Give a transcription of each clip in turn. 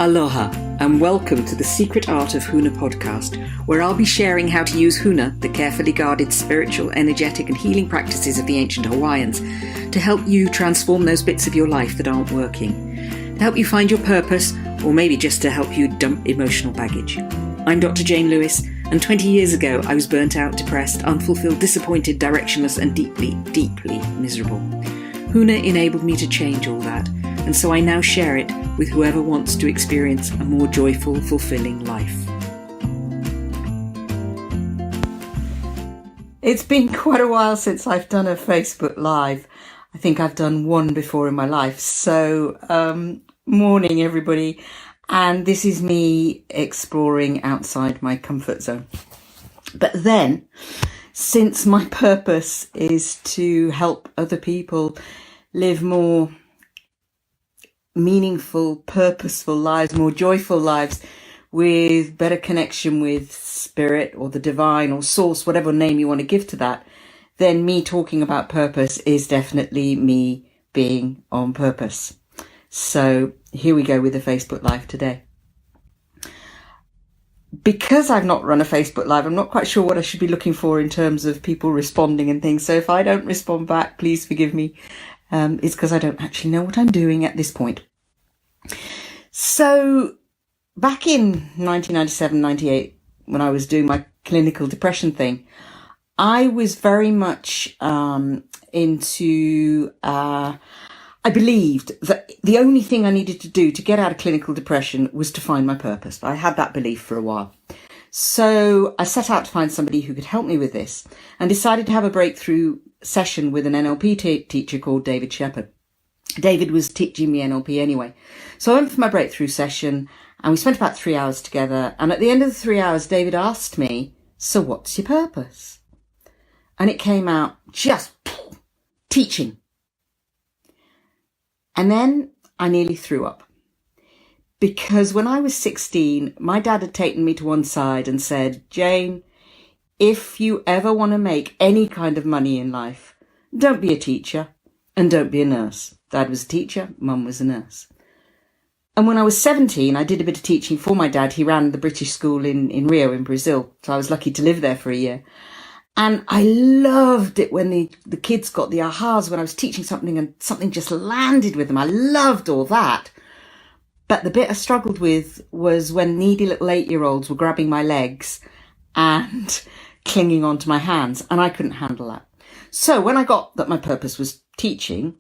Aloha and welcome to the Secret Art of Huna podcast, where I'll be sharing how to use Huna, the carefully guarded spiritual, energetic and healing practices of the ancient Hawaiians, to help you transform those bits of your life that aren't working, to help you find your purpose, or maybe just to help you dump emotional baggage. I'm Dr. Jane Lewis, and 20 years ago I was burnt out, depressed, unfulfilled, disappointed, directionless and deeply, deeply miserable. Huna enabled me to change all that, and so I now share it with whoever wants to experience a more joyful, fulfilling life. It's been quite a while since I've done a Facebook Live. I think I've done one before in my life. So, morning everybody. And this is me exploring outside my comfort zone. But then, since my purpose is to help other people live more meaningful, purposeful lives, more joyful lives with better connection with spirit or the divine or source, whatever name you want to give to that, then me talking about purpose is definitely me being on purpose. So here we go with the Facebook Live today. Because I've not run a Facebook Live, I'm not quite sure what I should be looking for in terms of people responding and things. So if I don't respond back, please forgive me. It's because I don't actually know what I'm doing at this point. So back in 1997, 98, when I was doing my clinical depression thing, I was very much into, I believed that the only thing I needed to do to get out of clinical depression was to find my purpose. I had that belief for a while. So I set out to find somebody who could help me with this and decided to have a breakthrough session with an NLP teacher called David Shepherd. David was teaching me NLP anyway. So I went for my breakthrough session and we spent about 3 hours together. And at the end of the 3 hours, David asked me, "So what's your purpose?" And it came out just teaching. And then I nearly threw up. Because when I was 16, my dad had taken me to one side and said, "Jane, if you ever want to make any kind of money in life, don't be a teacher and don't be a nurse." Dad was a teacher, Mum was a nurse. And when I was 17, I did a bit of teaching for my dad. He ran the British school in Rio in Brazil. So I was lucky to live there for a year. And I loved it when the kids got the ahas when I was teaching something and something just landed with them. I loved all that. But the bit I struggled with was when needy little 8-year-olds were grabbing my legs and clinging onto my hands, and I couldn't handle that. So when I got that my purpose was teaching,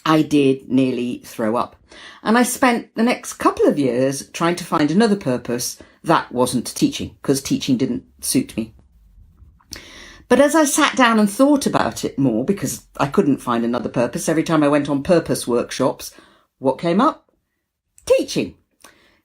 I did nearly throw up. And I spent the next couple of years trying to find another purpose that wasn't teaching, because teaching didn't suit me. But as I sat down and thought about it more, because I couldn't find another purpose, every time I went on purpose workshops, what came up? Teaching.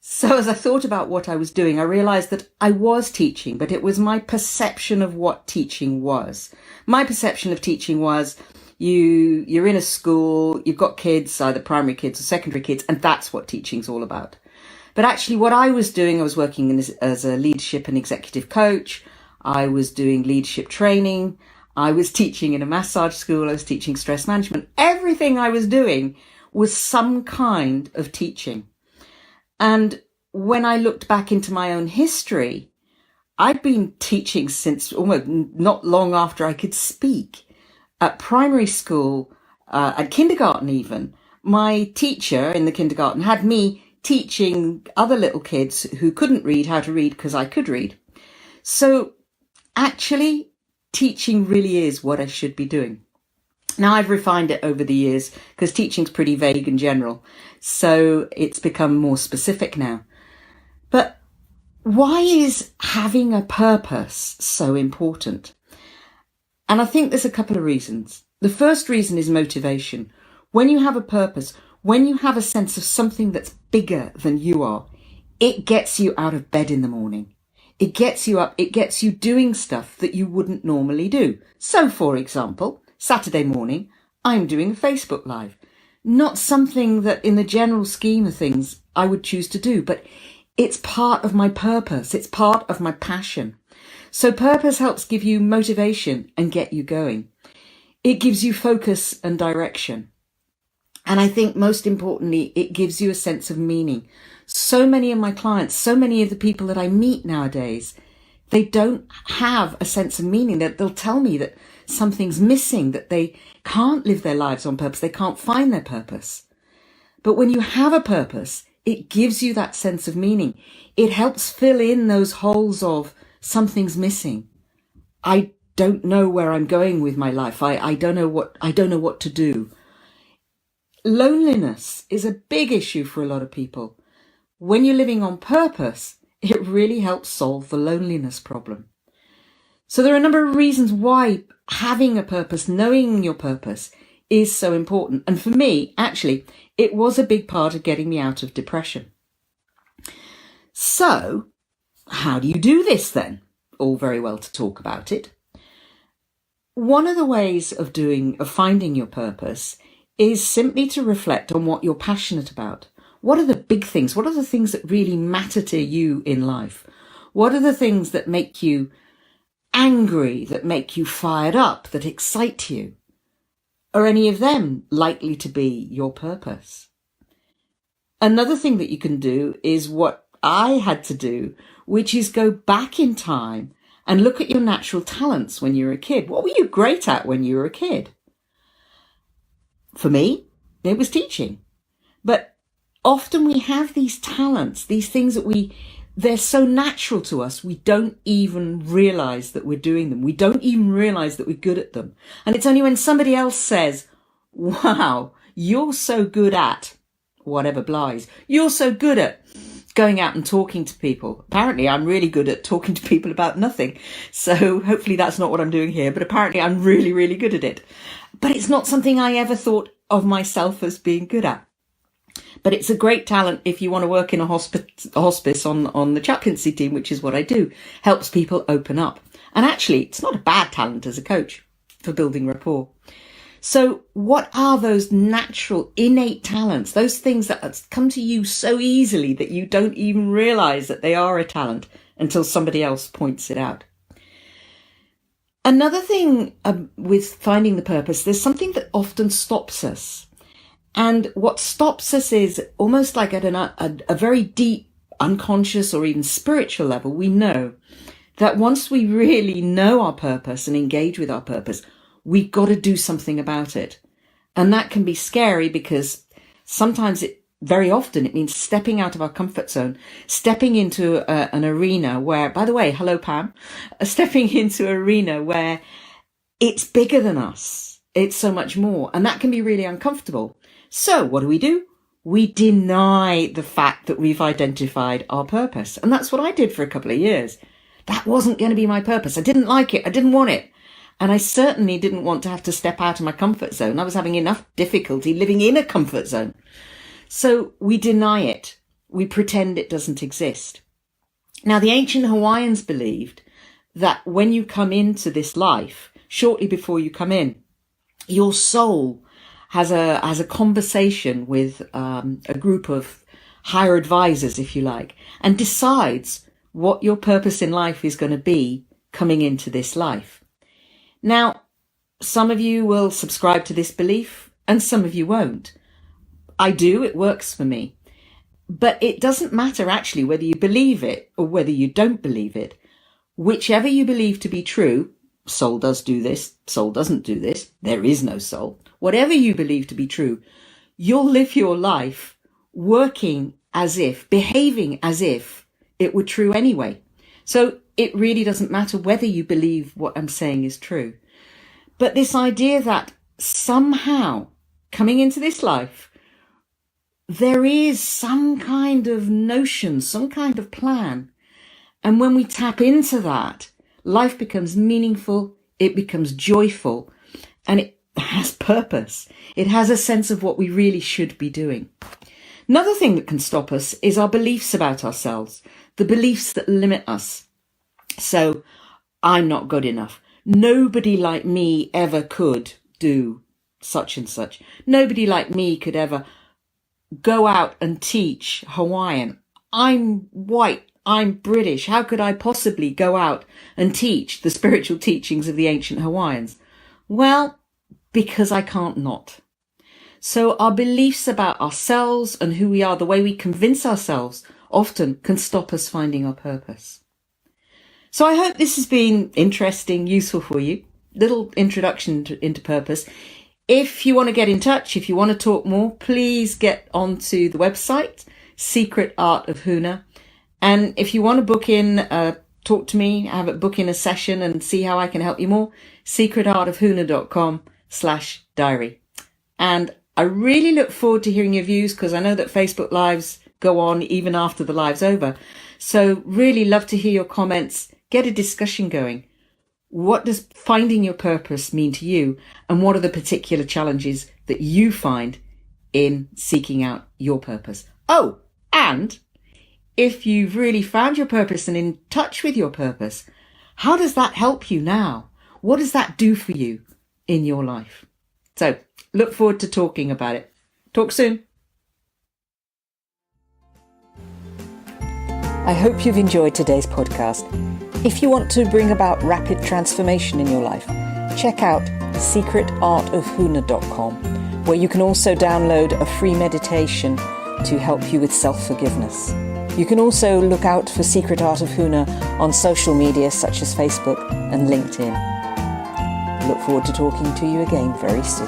So as I thought about what I was doing, I realized that I was teaching, but it was my perception of what teaching was. My perception of teaching was you're in a school, you've got kids, either primary kids or secondary kids, and that's what teaching's all about. But actually what I was doing, I was working as a leadership and executive coach. I was doing leadership training. I was teaching in a massage school. I was teaching stress management. Everything I was doing was some kind of teaching. And when I looked back into my own history, I'd been teaching since almost not long after I could speak. At primary school, at kindergarten even, my teacher in the kindergarten had me teaching other little kids who couldn't read how to read because I could read. So actually, teaching really is what I should be doing. Now, I've refined it over the years because teaching's pretty vague and general. So it's become more specific now. But why is having a purpose so important? And I think there's a couple of reasons. The first reason is motivation. When you have a purpose, when you have a sense of something that's bigger than you are, it gets you out of bed in the morning. It gets you up. It gets you doing stuff that you wouldn't normally do. So, for example, Saturday morning, I'm doing a Facebook Live. Not something that in the general scheme of things I would choose to do, but it's part of my purpose. It's part of my passion. So purpose helps give you motivation and get you going. It gives you focus and direction. And I think most importantly, it gives you a sense of meaning. So many of my clients, so many of the people that I meet nowadays, they don't have a sense of meaning. That they'll tell me that something's missing, that they can't live their lives on purpose. They can't find their purpose. But when you have a purpose, it gives you that sense of meaning. It helps fill in those holes of something's missing. I don't know where I'm going with my life. I don't know what to do. Loneliness is a big issue for a lot of people. When you're living on purpose, it really helps solve the loneliness problem. So there are a number of reasons why having a purpose, knowing your purpose, is so important. And for me, actually, it was a big part of getting me out of depression. So, how do you do this then? All very well to talk about it. One of the ways of finding your purpose is simply to reflect on what you're passionate about. What are the big things? What are the things that really matter to you in life? What are the things that make you angry, that make you fired up, that excite you? Are any of them likely to be your purpose? Another thing that you can do is what I had to do, which is go back in time and look at your natural talents when you were a kid. What were you great at when you were a kid? For me, it was teaching. But often we have these talents, these things that they're so natural to us, we don't even realize that we're doing them. We don't even realize that we're good at them. And it's only when somebody else says, wow, you're so good at whatever Bly's, you're so good at going out and talking to people. Apparently, I'm really good at talking to people about nothing. So hopefully that's not what I'm doing here, but apparently I'm really, really good at it. But it's not something I ever thought of myself as being good at. But it's a great talent if you want to work in a hospice on the chaplaincy team, which is what I do. Helps people open up. And actually, it's not a bad talent as a coach for building rapport. So what are those natural, innate talents, those things that come to you so easily that you don't even realize that they are a talent until somebody else points it out? Another thing with finding the purpose, there's something that often stops us. And what stops us is almost like at a very deep, unconscious or even spiritual level, we know that once we really know our purpose and engage with our purpose, we've got to do something about it. And that can be scary because very often it means stepping out of our comfort zone, stepping into an arena where, by the way, hello, Pam, stepping into an arena where it's bigger than us. It's so much more. And that can be really uncomfortable. So what do? We deny the fact that we've identified our purpose. And that's what I did for a couple of years. That wasn't going to be my purpose. I didn't like it. I didn't want it. And I certainly didn't want to have to step out of my comfort zone. I was having enough difficulty living in a comfort zone. So we deny it. We pretend it doesn't exist. Now, the ancient Hawaiians believed that when you come into this life, shortly before you come in, your soul has a conversation with a group of higher advisors, if you like, and decides what your purpose in life is going to be coming into this life. Now, some of you will subscribe to this belief and some of you won't. I do, it works for me. But it doesn't matter actually whether you believe it or whether you don't believe it. Whichever you believe to be true, soul does do this, soul doesn't do this, there is no soul. Whatever you believe to be true, you'll live your life working as if, behaving as if it were true anyway. So it really doesn't matter whether you believe what I'm saying is true. But this idea that somehow coming into this life, there is some kind of notion, some kind of plan. And when we tap into that, life becomes meaningful, it becomes joyful, and it has purpose. It has a sense of what we really should be doing. Another thing that can stop us is our beliefs about ourselves, the beliefs that limit us. So, I'm not good enough. Nobody like me ever could do such and such. Nobody like me could ever go out and teach Hawaiian. I'm white. I'm British. How could I possibly go out and teach the spiritual teachings of the ancient Hawaiians? Well, because I can't not. So our beliefs about ourselves and who we are, the way we convince ourselves, often can stop us finding our purpose. So I hope this has been interesting, useful for you. Little introduction into purpose. If you want to get in touch, if you want to talk more, please get onto the website, Secret Art of Huna. And if you want to book in, talk to me, book in a session and see how I can help you more, secretartofhuna.com/diary. And I really look forward to hearing your views, because I know that Facebook Lives go on even after the live's over. So really love to hear your comments, get a discussion going. What does finding your purpose mean to you? And what are the particular challenges that you find in seeking out your purpose? Oh, and if you've really found your purpose and in touch with your purpose, how does that help you now? What does that do for you in your life? So look forward to talking about it. Talk soon. I hope you've enjoyed today's podcast. If you want to bring about rapid transformation in your life, check out secretartofhuna.com, where you can also download a free meditation to help you with self-forgiveness. You can also look out for Secret Art of Huna on social media such as Facebook and LinkedIn. Look forward to talking to you again very soon.